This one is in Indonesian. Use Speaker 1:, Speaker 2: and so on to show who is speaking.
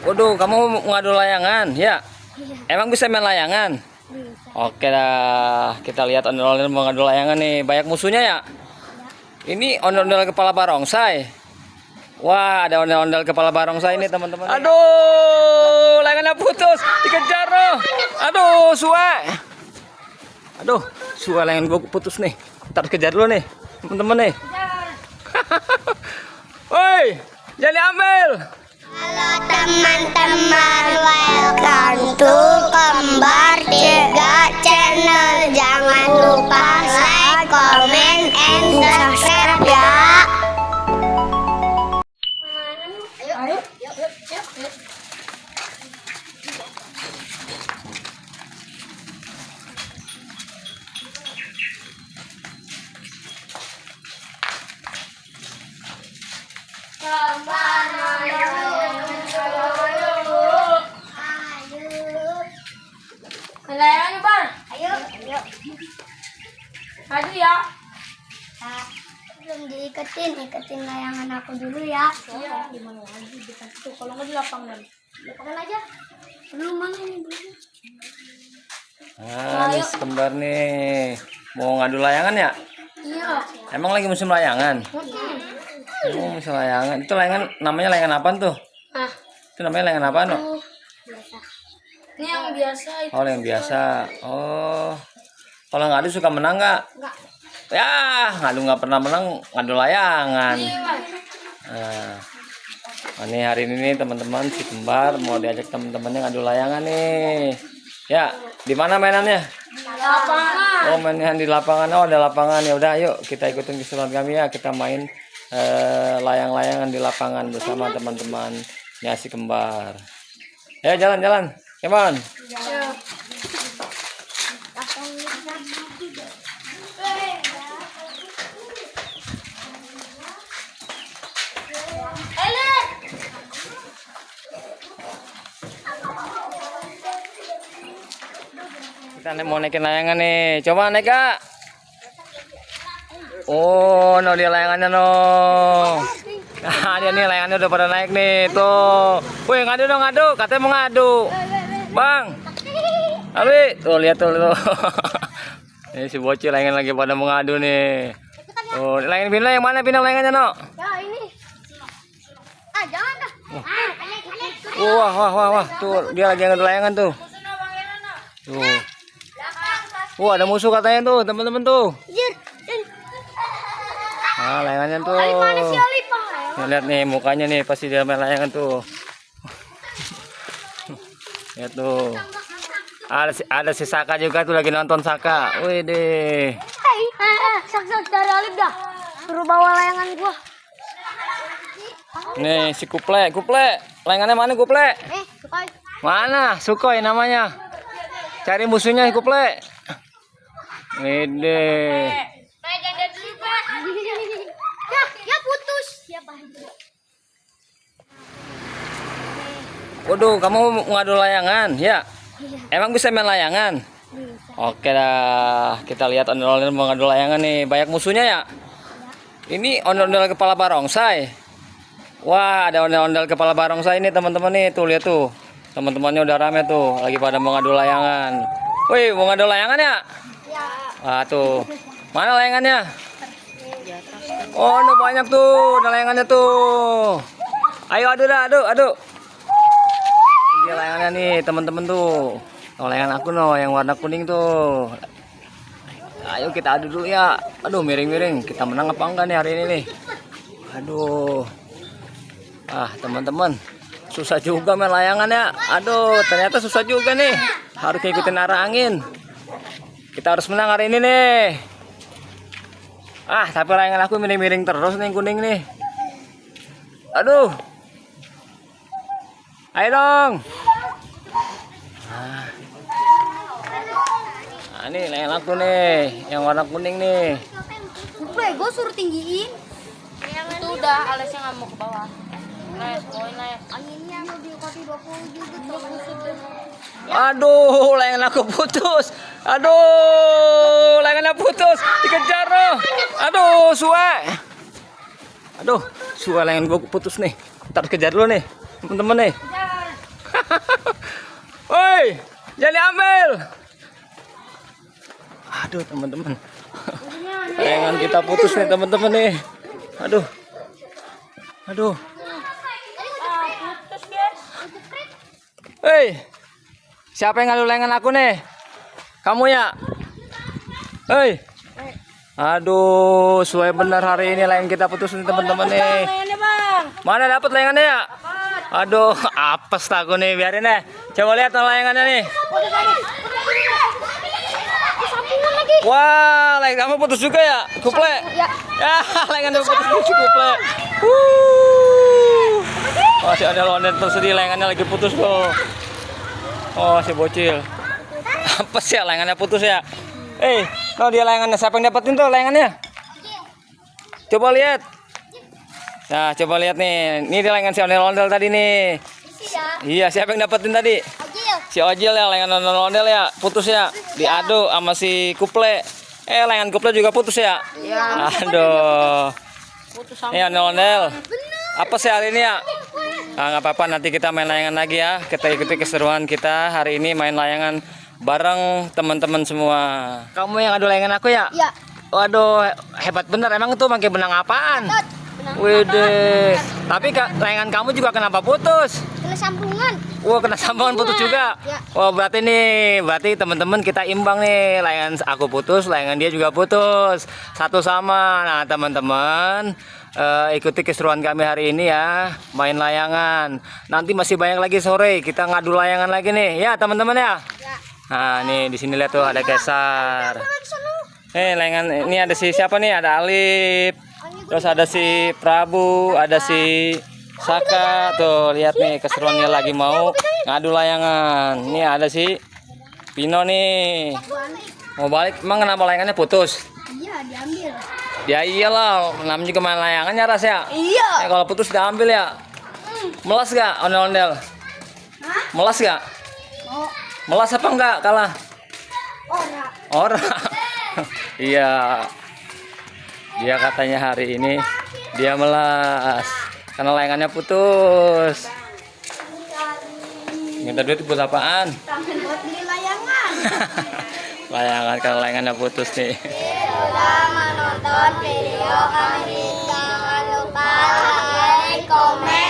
Speaker 1: Waduh, kamu ngadu layangan, ya? Emang bisa main layangan?
Speaker 2: Bisa.
Speaker 1: Oke dah, kita lihat ondel-ondel mau ngadu layangan nih. Banyak musuhnya ya? Ini ondel-ondel kepala barongsai. Wah, ada ondel-ondel kepala barongsai ini teman-teman. Aduh, layangannya putus, dikejar loh. Aduh, suwe. Aduh, suwe layangan gue putus nih. Ntar kejar dulu nih, teman-teman nih. Woi, jangan diambil.
Speaker 2: Halo teman-teman, welcome to Kembar 3 channel. Jangan lupa like, comment, and subscribe ya. Ayo, yuk.
Speaker 3: Layangan Bang.
Speaker 2: Ayo.
Speaker 3: Maju ya.
Speaker 2: Belum iketin layangan aku dulu ya.
Speaker 3: Iya. Gimana lagi dikasih tuh kalau nggak di lapangan.
Speaker 2: Lapangan aja. Belum mana ini belum.
Speaker 1: Nah, nih kembar nih. Mau ngadu layangan ya?
Speaker 2: Iya.
Speaker 1: Emang lagi musim layangan? Oh, musim layangan. Itu layangan namanya layangan apa tuh?
Speaker 3: Nah,
Speaker 1: Itu namanya layangan apa no?
Speaker 2: Biasa.
Speaker 3: ini yang biasa itu.
Speaker 1: Oh, yang biasa. Oh, kalau ngadu suka menang nggak?
Speaker 2: Enggak.
Speaker 1: Ya, ngadu nggak pernah menang, ngadu layangan.
Speaker 3: Iya, Bang.
Speaker 1: Nah, ini hari ini teman-teman si kembar mau diajak teman-temannya ngadu layangan nih. Ya, di mana mainannya?
Speaker 3: Lapangan.
Speaker 1: Oh, mainan di lapangan. Oh, ada lapangan. Ya udah, yuk kita ikutin keseruan kami ya. Kita main layang-layangan di lapangan bersama teman-teman si kembar. Ya, jalan-jalan. Come on. Kita mau naikin layangan nih. Coba naik, Kak. Oh, no dia layangannya no. Nah, dia nih layangannya udah pada naik nih. Tuh. Wih, ngadu dong, ngadu. Katanya mau ngadu. Bang. Alwi, tuh lihat tuh. Ini si bocil layangan lagi pada mau ngadu nih. Oh, layangan pindah yang mana pindah layangannya no?
Speaker 2: Ya ini. Jangan dah.
Speaker 1: Wah. Tuh, dia lagi ngadu layangan tuh. Tuh. Wah, ada musuh katanya tuh, teman-teman tuh. Nah, layangannya tuh. Nah, lihat nih mukanya nih pasti dia main layangan tuh. Lihat tuh. Ada si Saka juga tuh lagi nonton Saka. Wih deh.
Speaker 2: Sak cari Alif dah. Suruh bawa layangan gua.
Speaker 1: Nih si Kuple. Layangannya mana Kuple?
Speaker 2: Sukai.
Speaker 1: Mana? Sukhoi namanya. Cari musuhnya Kuple. Wede.
Speaker 2: Ya putus. Siapa?
Speaker 1: Waduh, kamu ngadu layangan, ya? Emang bisa main layangan?
Speaker 2: Bisa.
Speaker 1: Oke dah, kita lihat ondel-ondel mau ngadu layangan nih. Banyak musuhnya ya? Ini ondel-ondel kepala barongsai. Wah, ada ondel-ondel kepala barongsai ini teman-teman nih. Tuh lihat tuh. Teman-temannya udah rame tuh, lagi pada mau ngadu layangan. Wih, mau ngadu layangan ya? Wah, tuh. Mana layangannya? Oh, no, banyak tuh, ada layangannya tuh. Ayo adu dah, adu. Dia layangannya nih, teman-teman tuh. Oh, layangan aku no, yang warna kuning tuh. Ayo kita adu dulu ya. Aduh, miring-miring. Kita menang apa enggak nih hari ini nih? Aduh. Teman-teman. Susah juga main layangan ya. Aduh, ternyata susah juga nih. Harus ngikutin arah angin. Kita harus menang hari ini nih. Tapi layangan aku miring-miring terus nih kuning nih. Aduh. Ayo dong. Ini layangan aku nih, yang warna kuning nih.
Speaker 2: Gue suruh tinggiin.
Speaker 3: Itu udah alasnya nggak mau ke bawah. Naik.
Speaker 2: Anginnya mobil kopi 20 juga tuh.
Speaker 1: Aduh, layangan aku putus. Aduh, layangannya putus. Dikejar loh. Aduh, suwe. Aduh, suwe layangan gue putus nih. Ntar kejar dulu nih, teman-teman nih. Woi, jangan diambil. Aduh, teman-teman. Layangan kita putus nih, teman-teman nih. Aduh. Aduh.
Speaker 3: Putus guys.
Speaker 1: Hei. Siapa yang ngadu layangan aku nih? Kamu ya? Hei. Aduh, sesuai benar hari ini layangan kita putus nih, teman-teman nih.
Speaker 3: Layangannya bang.
Speaker 1: Mana dapat layangannya ya? Aduh, apes aku nih, biarin deh. Coba lihat layangannya nih. Wah, layangan kamu putus juga ya? Kuple.
Speaker 2: Ya.
Speaker 1: Ya, layangan kamu putus juga kuple. Masih ada ondel tersedih, layangannya lagi putus loh. Oh, si bocil. Apa sih ya layangannya putus ya? Kalau dia layangannya, siapa yang dapetin tuh layangannya? Coba lihat. Nah, coba lihat nih. Ini dia layangan si ondel-ondel tadi nih. Iya, siapa yang dapetin tadi? Si Ojil ya, layangan ondel-ondel ya, putus ya. Diadu sama si Kuple. Layangan Kuple juga putus ya?
Speaker 3: Iya.
Speaker 1: Aduh.
Speaker 3: Putus sama.
Speaker 1: Ini ondel-ondel. Apa sih hari ini ya? Nggak apa-apa, nanti kita main layangan lagi ya. Kita ikuti keseruan kita hari ini main layangan bareng teman-teman semua. Kamu yang adu layangan aku ya?
Speaker 2: Ya.
Speaker 1: Waduh, hebat bener. Emang itu pakai benang apaan? Wede. Tapi layangan kamu juga kenapa putus?
Speaker 2: Kena sambungan.
Speaker 1: Wah, kena sambungan putus juga.
Speaker 2: Ya.
Speaker 1: Wah, berarti teman-teman kita imbang nih. Layangan aku putus, layangan dia juga putus. Satu sama. Nah, teman-teman, ikuti keseruan kami hari ini ya, main layangan. Nanti masih banyak lagi sore kita ngadu layangan lagi nih. Ya, teman-teman ya. Nah, nih di sini lihat tuh ada Kesar. Layangan ini ada si siapa nih? Ada Alip. Terus ada si Prabu, ada si Saka. Tuh, lihat nih keseruannya lagi mau ngadu layangan. Ini ada si Pino nih. Mau balik, emang kenapa layangannya putus?
Speaker 2: Iya, diambil.
Speaker 1: Ya iyalah, namanya juga main layangannya ras ya.
Speaker 2: Iya.
Speaker 1: Kalau putus diambil ya. Melas gak ondel-ondel? Melas gak?
Speaker 2: Oh,
Speaker 1: Melas apa enggak kalah?
Speaker 2: ora.
Speaker 1: Ora. Iya. Dia katanya hari ini dia melas karena layangannya putus. Minta duit buat apaan?
Speaker 2: Buat beli layangan.
Speaker 1: Layangan karena layangannya putus nih.
Speaker 2: Sudah menonton video kami, jangan lupa like, komen,